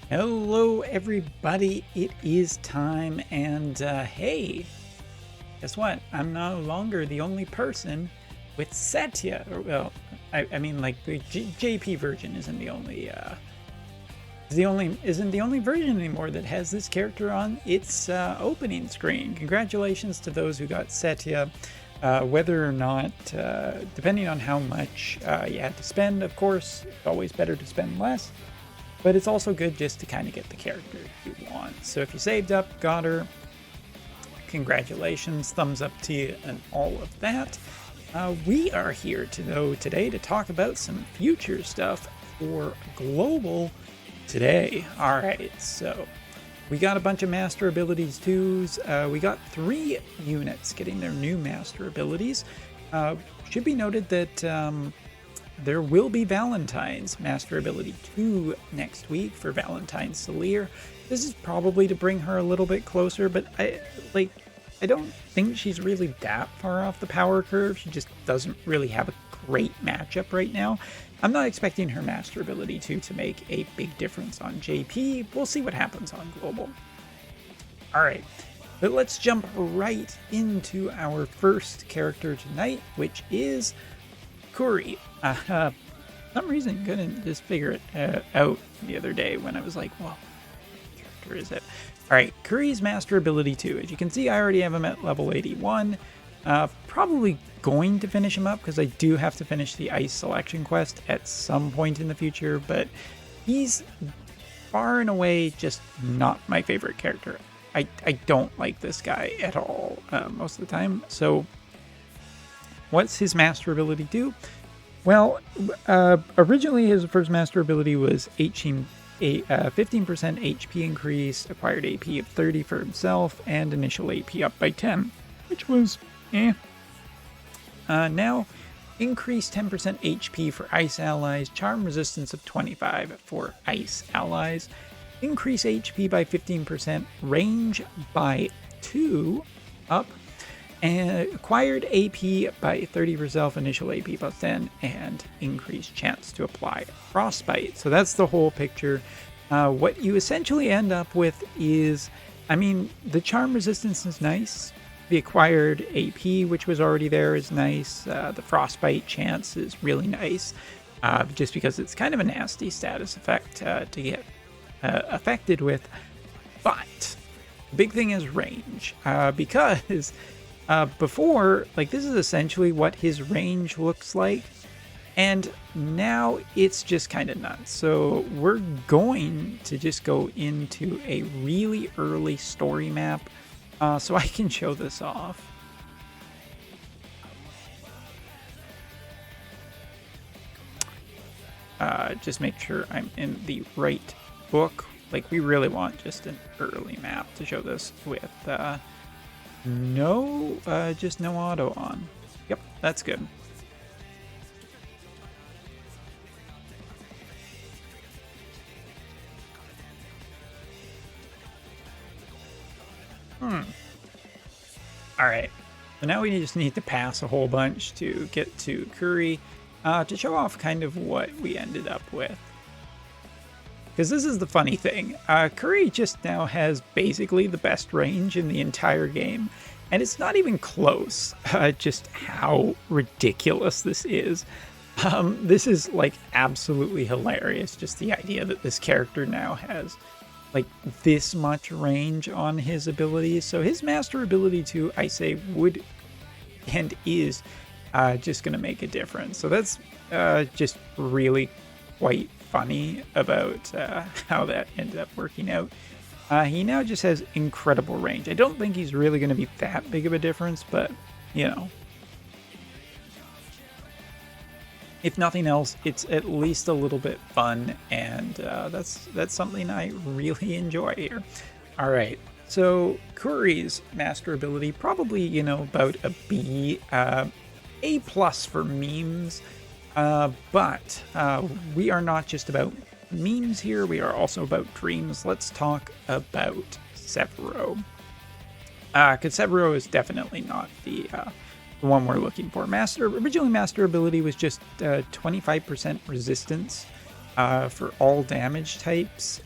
Hello, everybody. It is time, and hey, guess what? I'm no longer the only person with Satya. Or, well, I mean, like the JP version isn't the only version anymore that has this character on its opening screen. Congratulations to those who got Satya. Whether or not, depending on how much you had to spend, of course, it's always better to spend less. But it's also good just to kind of get the character you want. So if you saved up, got her, congratulations, thumbs up to you and all of that. We are here today to talk about some future stuff for Global today. All right, so we got a bunch of Master Abilities 2s. We got 3 units getting their new Master Abilities. Should be noted that there will be Valentine's Master Ability 2 next week for Valentine's Sirel. This is probably to bring her a little bit closer, but I don't think she's really that far off the power curve. She just doesn't really have a great matchup right now. I'm not expecting her Master Ability 2 to make a big difference on JP. We'll see what happens on Global. Alright, but let's jump right into our first character tonight, which is Khury. For some reason, couldn't just figure it out the other day when I was like, well, what character is it? Alright, Khury's Master Ability 2. As you can see, I already have him at level 81. Probably going to finish him up because I do have to finish the Ice Selection quest at some point in the future, but he's far and away just not my favorite character. I don't like this guy at all most of the time. So what's his Master Ability do? Well, originally his first Master Ability was 15% HP increase, acquired AP of 30 for himself, and initial AP up by 10, which was now, increase 10% HP for Ice allies, charm resistance of 25 for Ice allies, increase HP by 15%, range by 2 up, and acquired AP by 30 for yourself, initial AP plus 10, and increased chance to apply Frostbite. So that's the whole picture. What you essentially end up with is, I mean, the charm resistance is nice. The acquired AP, which was already there, is nice. The Frostbite chance is really nice, just because it's kind of a nasty status effect to get affected with. But the big thing is range, because before, like, this is essentially what his range looks like, and now it's just kind of nuts. So we're going to just go into a really early story map, so I can show this off. Just make sure I'm in the right book. Like, we really want just an early map to show this with just no auto on. Yep, that's good. Alright, so now we just need to pass a whole bunch to get to Khury, to show off kind of what we ended up with. Because this is the funny thing, Khury just now has basically the best range in the entire game, and it's not even close, just how ridiculous this is. This is, like, absolutely hilarious, just the idea that this character now has, like, this much range on his abilities. So his Master Ability 2, I say, would and is just going to make a difference. So that's just really quite funny about how that ended up working out. He now just has incredible range. I don't think he's really going to be that big of a difference, but, you know, if nothing else, it's at least a little bit fun, and that's something I really enjoy here. All right, so Khury's Master Ability, probably, you know, about a B, A+ for memes, but we are not just about memes here, we are also about dreams. Let's talk about Severo. Because Severo is definitely not the one we're looking for. Originally Master Ability was just 25% resistance for all damage types,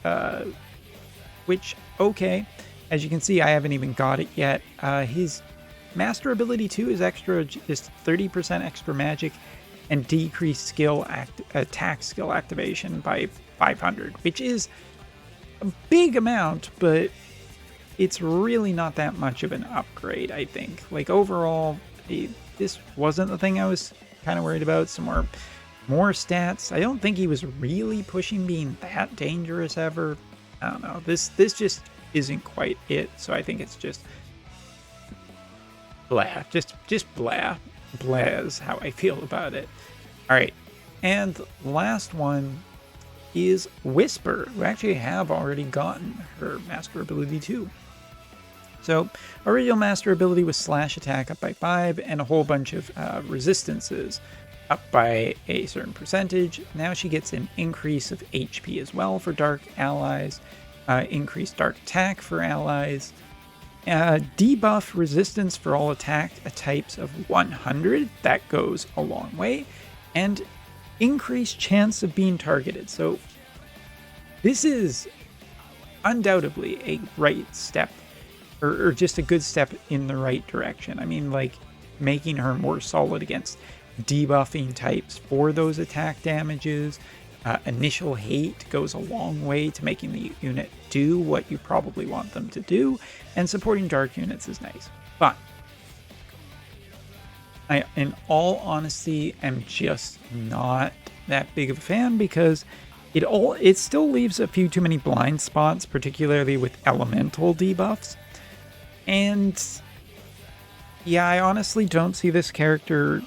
which, okay. As you can see, I haven't even got it yet. His master ability 2 is extra, just 30% extra magic and decreased attack skill activation by 500, which is a big amount, but it's really not that much of an upgrade, I think. Like, overall, this wasn't the thing I was kind of worried about. Some more stats. I don't think he was really pushing being that dangerous ever. I don't know. This just isn't quite it, so I think it's just blah. Just blah. Blah is how I feel about it. Alright, and last one is Whisper, who actually have already gotten her master ability 2. So, original master ability was slash attack up by 5 and a whole bunch of resistances up by a certain percentage. Now she gets an increase of HP as well for dark allies, increased dark attack for allies, debuff resistance for all attack types of 100, that goes a long way, and increased chance of being targeted. So this is undoubtedly a right step, or just a good step in the right direction. I mean, like, making her more solid against debuffing types for those attack damages. Initial hate goes a long way to making the unit do what you probably want them to do, and supporting dark units is nice. But I, in all honesty, am just not that big of a fan, because it still leaves a few too many blind spots, particularly with elemental debuffs. And yeah, I honestly don't see this character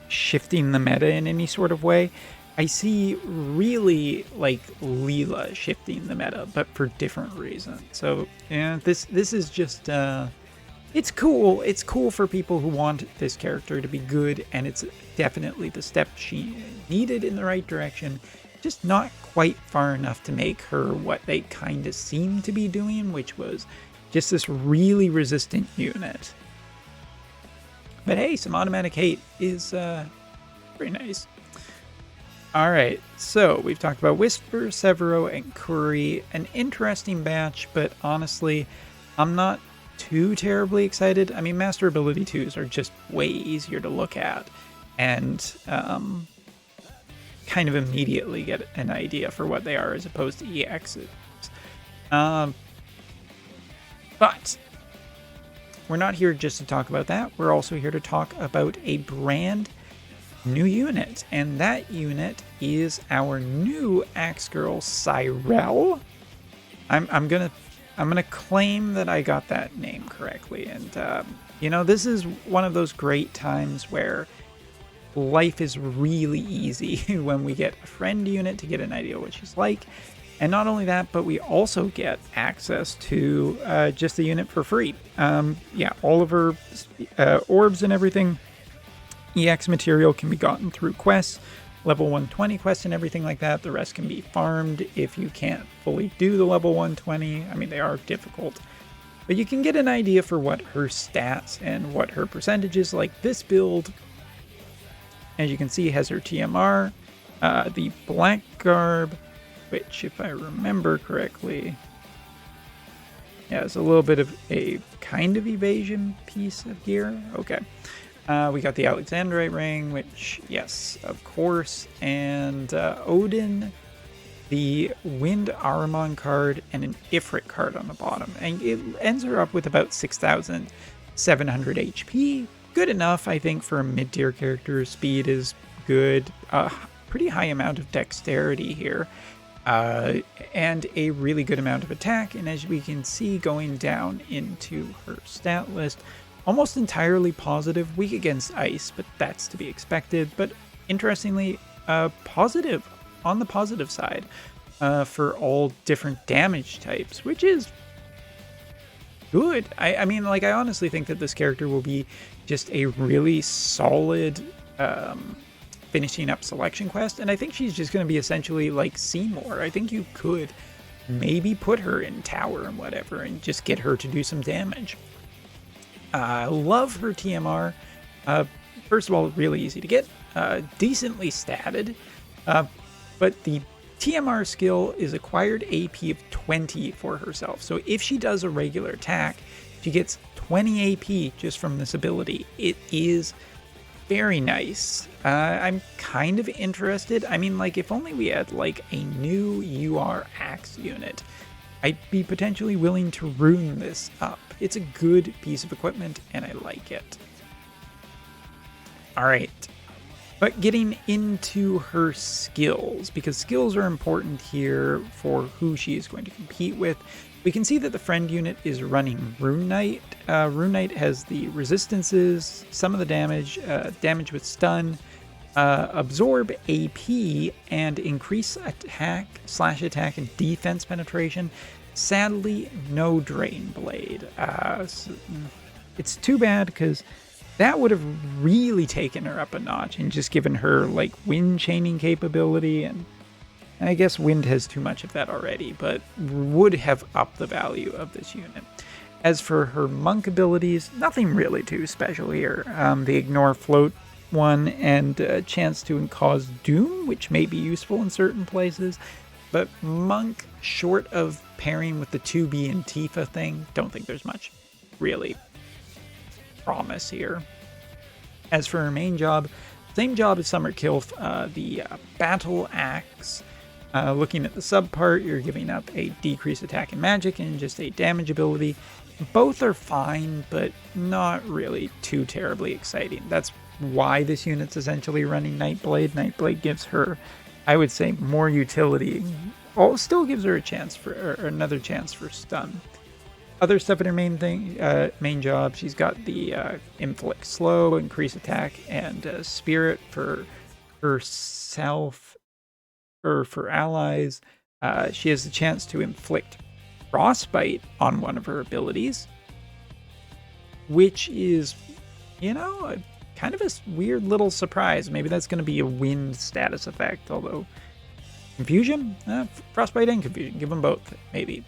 shifting the meta in any sort of way. I see really like Leela shifting the meta, but for different reasons. So yeah, this is just it's cool. It's cool for people who want this character to be good, and it's definitely the step she needed in the right direction. Just not quite far enough to make her what they kind of seem to be doing, which was just this really resistant unit. But hey, some automatic hate is pretty nice. Alright, so we've talked about Whisper, Severo, and Khury. An interesting batch, but honestly, I'm not too terribly excited. I mean, Master Ability 2s are just way easier to look at, and kind of immediately get an idea for what they are as opposed to EXs. But we're not here just to talk about that. We're also here to talk about a brand new unit, and that unit is our new Axe Girl, Sirel. I'm gonna claim that I got that name correctly, and you know, this is one of those great times where life is really easy when we get a friend unit to get an idea what she's like. And not only that, but we also get access to just the unit for free. Yeah, all of her orbs and everything, EX material can be gotten through quests, level 120 quests and everything like that. The rest can be farmed if you can't fully do the level 120. I mean, they are difficult. But you can get an idea for what her stats and what her percentage is. Like this build, as you can see, has her TMR, the Black Garb, which, if I remember correctly, yeah, it's a little bit of a kind of evasion piece of gear. Okay. We got the Alexandrite ring, which, yes, of course, and Odin, the Wind Ahriman card, and an Ifrit card on the bottom. And it ends her up with about 6,700 HP. Good enough, I think, for a mid-tier character. Speed is good. Pretty high amount of dexterity here. And a really good amount of attack, and as we can see going down into her stat list, almost entirely positive, weak against ice, but that's to be expected. But interestingly, positive, on the positive side, for all different damage types, which is good. I mean, like, I honestly think that this character will be just a really solid finishing up selection quest, and I think she's just going to be essentially like Seymour. I think you could maybe put her in tower and whatever and just get her to do some damage. I love her TMR. First of all, really easy to get, decently statted, But the TMR skill is acquired AP of 20 for herself. So if she does a regular attack, she gets 20 AP just from this ability. It is very nice. I'm kind of interested. I mean, like, if only we had, like, a new UR Axe unit, I'd be potentially willing to rune this up. It's a good piece of equipment, and I like it. Alright. But getting into her skills, because skills are important here for who she is going to compete with. We can see that the friend unit is running Rune Knight. Rune Knight has the resistances, some of the damage, damage with stun, absorb AP, and increase attack, slash attack, and defense penetration. Sadly, no Drain Blade. So it's too bad, because that would have really taken her up a notch and just given her, like, wind chaining capability, and I guess wind has too much of that already, but would have upped the value of this unit. As for her monk abilities, nothing really too special here. The ignore float one and a chance to cause doom, which may be useful in certain places, but monk, short of pairing with the 2B and Tifa thing, don't think there's much really promise here. As for her main job, same job as Summer Kilf, the Battle Axe. Looking at the sub part, you're giving up a decreased attack and magic and just a damage ability. Both are fine, but not really too terribly exciting. That's why this unit's essentially running Nightblade. Nightblade gives her, I would say, more utility. Still gives her a chance for, or another chance for stun. Other stuff in her main job, she's got the inflict slow, increase attack, and spirit for herself or for allies. She has the chance to inflict frostbite on one of her abilities, which is, you know, kind of a weird little surprise. Maybe that's going to be a wind status effect, although confusion, frostbite and confusion, give them both, maybe.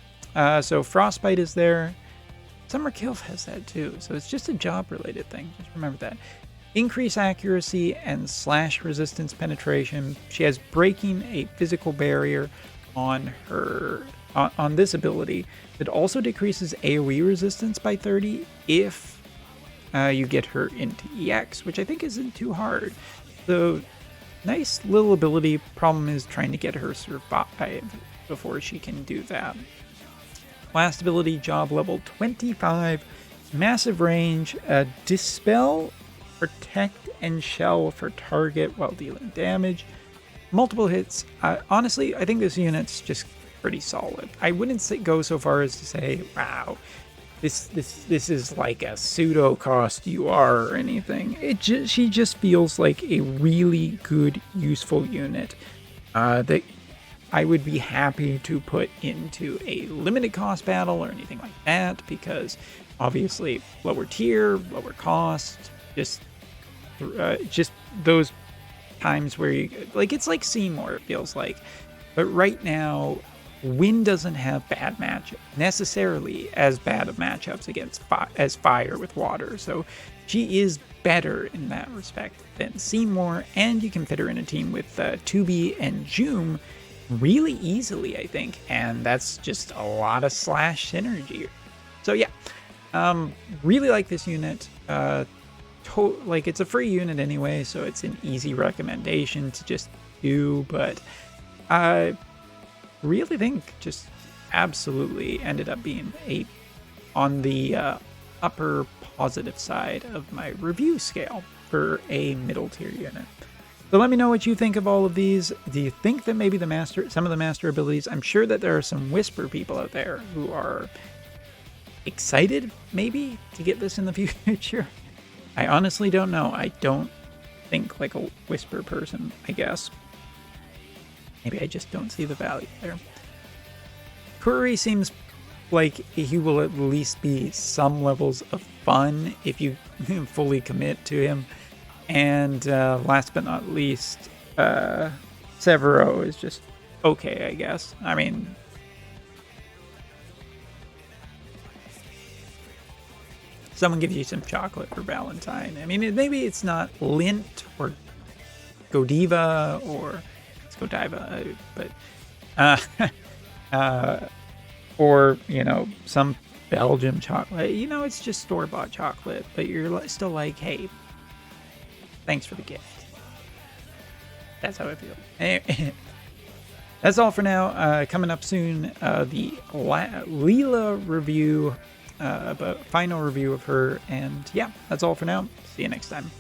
So frostbite is there. Summer Kilf has that too, so it's just a job related thing, just remember that. Increase accuracy and slash resistance penetration. She has breaking a physical barrier on her on this ability that also decreases AoE resistance by 30 if you get her into EX, which I think isn't too hard. So nice little ability. Problem is trying to get her survive before she can do that. Last ability, job level 25, massive range, dispel, protect, and shell for target while dealing damage. Multiple hits. Honestly, I think this unit's just pretty solid. I wouldn't go so far as to say, wow, this is like a pseudo cost UR or anything. She just feels like a really good, useful unit that I would be happy to put into a limited cost battle or anything like that, because obviously lower tier, lower cost, just those times where you, like, it's like Seymour, it feels like. But right now, Wind doesn't have bad matchup, necessarily as bad of matchups against as Fire with Water, so she is better in that respect than Seymour, and you can fit her in a team with 2B and Joom really easily, I think, and that's just a lot of slash synergy. So yeah, really like this unit. Like, it's a free unit anyway, so it's an easy recommendation to just do, but I really think just absolutely ended up being on the upper positive side of my review scale for a middle tier unit. So let me know what you think of all of these. Do you think that maybe some of the master abilities, I'm sure that there are some Whisper people out there who are excited maybe to get this in the future. I honestly don't know. I don't think like a Whisper person, I guess. Maybe I just don't see the value there. Khury seems like he will at least be some levels of fun if you fully commit to him. And last but not least, Severo is just okay, I guess. I mean, someone gives you some chocolate for Valentine. I mean, maybe it's not Lint or Godiva or Godiva, but or some Belgium chocolate. It's just store-bought chocolate, but you're still like, hey, thanks for the gift. That's how I feel. Anyway, that's all for now. Coming up soon, the Leela review, final review of her, and yeah, that's all for now. See you next time.